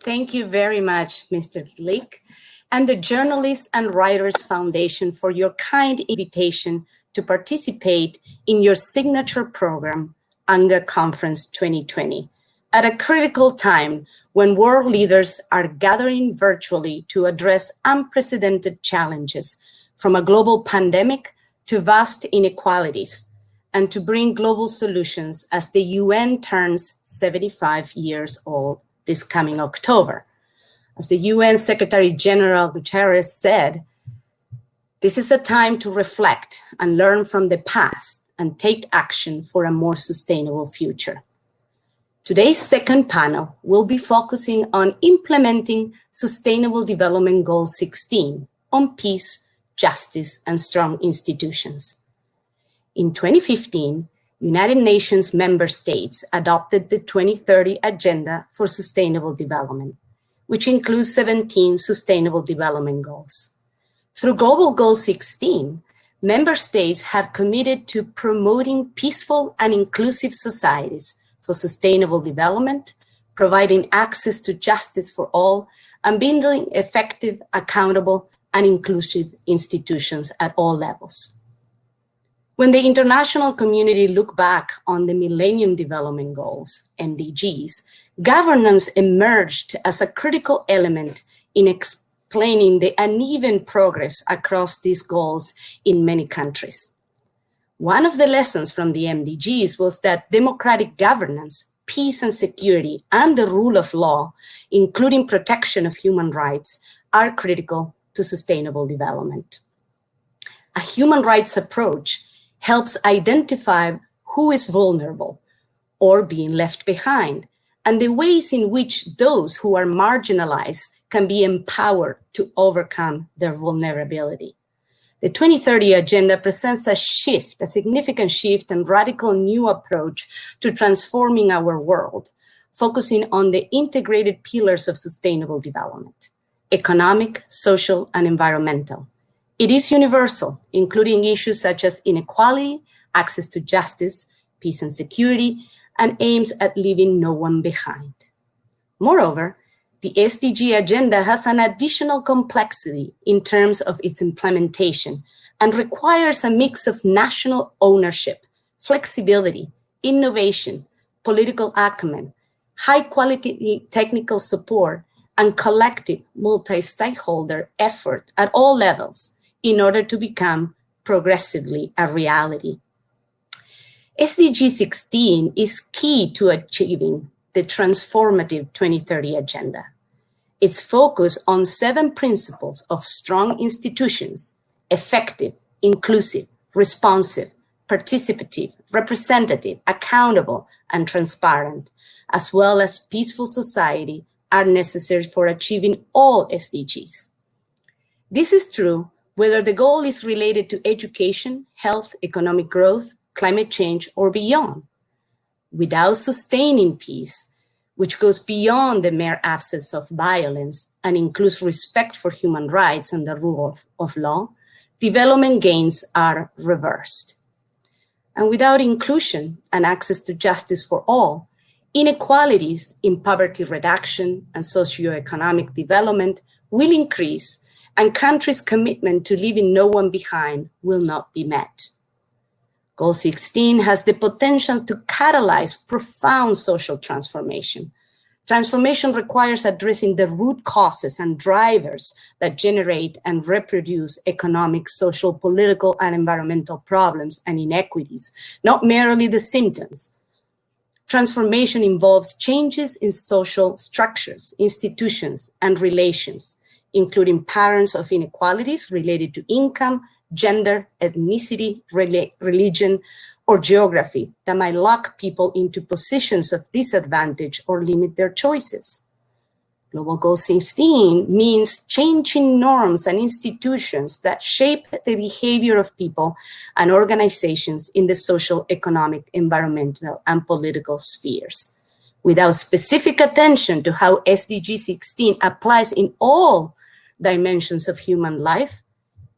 Thank you very much, Mr. Glick, and the Journalists and Writers Foundation for your kind invitation to participate in your signature program, UNGA Conference 2020, at a critical time when world leaders are gathering virtually to address unprecedented challenges, from a global pandemic to vast inequalities, and to bring global solutions as the UN turns 75 years old this coming October. As the UN Secretary General Guterres said, this is a time to reflect and learn from the past and take action for a more sustainable future. Today's second panel will be focusing on implementing Sustainable Development Goal 16 on peace, justice, and strong institutions. In 2015, United Nations member states adopted the 2030 Agenda for Sustainable Development, which includes 17 Sustainable Development Goals. Through Global Goal 16, member states have committed to promoting peaceful and inclusive societies for sustainable development, providing access to justice for all, and building effective, accountable, and inclusive institutions at all levels. When the international community looked back on the Millennium Development Goals, MDGs, governance emerged as a critical element in explaining the uneven progress across these goals in many countries. One of the lessons from the MDGs was that democratic governance, peace and security, and the rule of law, including protection of human rights, are critical to sustainable development. A human rights approach helps identify who is vulnerable or being left behind, and the ways in which those who are marginalized can be empowered to overcome their vulnerability. The 2030 Agenda presents a shift, a significant shift and radical new approach to transforming our world, focusing on the integrated pillars of sustainable development: economic, social, and environmental. It is universal, including issues such as inequality, access to justice, peace and security, and aims at leaving no one behind. Moreover, the SDG agenda has an additional complexity in terms of its implementation and requires a mix of national ownership, flexibility, innovation, political acumen, high-quality technical support, and collective multi-stakeholder effort at all levels in order to become progressively a reality. SDG 16 is key to achieving the transformative 2030 Agenda. Its focus on 7 principles of strong institutions: effective, inclusive, responsive, participative, representative, accountable, and transparent, as well as peaceful society, are necessary for achieving all SDGs. This is true whether the goal is related to education, health, economic growth, climate change, or beyond. Without sustaining peace, which goes beyond the mere absence of violence and includes respect for human rights and the rule of law, development gains are reversed. And without inclusion and access to justice for all, inequalities in poverty reduction and socioeconomic development will increase, and countries' commitment to leaving no one behind will not be met. Goal 16 has the potential to catalyze profound social transformation. Transformation requires addressing the root causes and drivers that generate and reproduce economic, social, political, and environmental problems and inequities, not merely the symptoms. Transformation involves changes in social structures, institutions, and relations, including patterns of inequalities related to income, gender, ethnicity, religion, or geography that might lock people into positions of disadvantage or limit their choices. Global Goal 16 means changing norms and institutions that shape the behavior of people and organizations in the social, economic, environmental, and political spheres. Without specific attention to how SDG 16 applies in all dimensions of human life,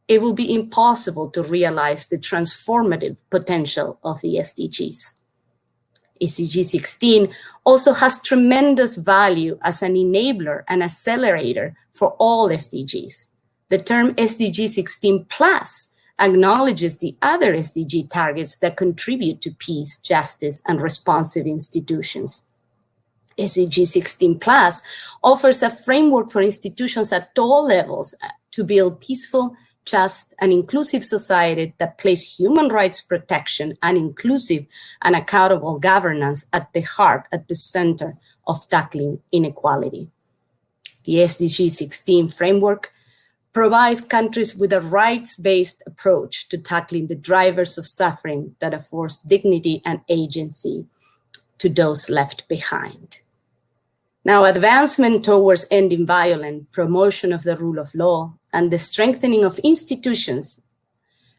it will be impossible to realize the transformative potential of the SDGs. SDG 16 also has tremendous value as an enabler and accelerator for all SDGs. The term SDG 16 plus acknowledges the other SDG targets that contribute to peace, justice, and responsive institutions. SDG 16 plus offers a framework for institutions at all levels to build peaceful, just, and inclusive society that place human rights protection and inclusive and accountable governance at the heart, at the center of tackling inequality. The SDG 16 framework provides countries with a rights-based approach to tackling the drivers of suffering that affords dignity and agency to those left behind. Now, advancement towards ending violence, promotion of the rule of law, and the strengthening of institutions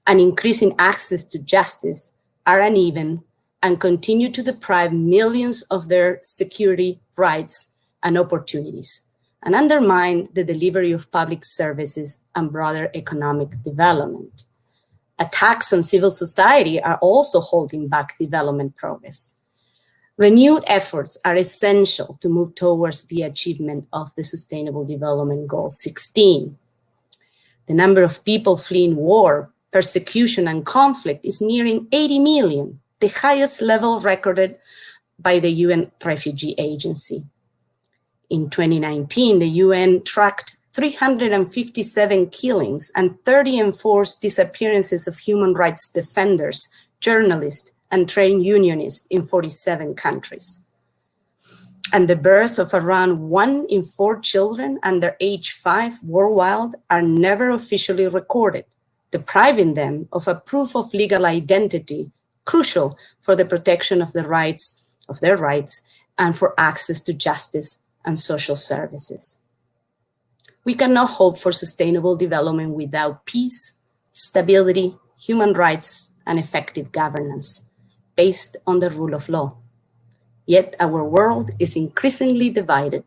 and increasing access to justice are uneven and continue to deprive millions of their security, rights, and opportunities, and undermine the delivery of public services and broader economic development. Attacks on civil society are also holding back development progress. Renewed efforts are essential to move towards the achievement of the Sustainable Development Goal 16. The number of people fleeing war, persecution, and conflict is nearing 80 million, the highest level recorded by the UN Refugee Agency. In 2019, the UN tracked 357 killings and 30 enforced disappearances of human rights defenders, journalists, and trade unionists in 47 countries. And the birth of around 1 in 4 children under age 5 worldwide are never officially recorded, depriving them of a proof of legal identity, crucial for the protection of their rights, and for access to justice and social services. We cannot hope for sustainable development without peace, stability, human rights, and effective governance based on the rule of law. Yet our world is increasingly divided.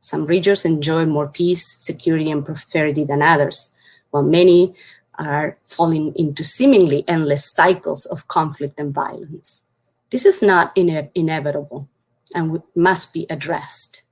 Some regions enjoy more peace, security, and prosperity than others, while many are falling into seemingly endless cycles of conflict and violence. This is not inevitable and must be addressed.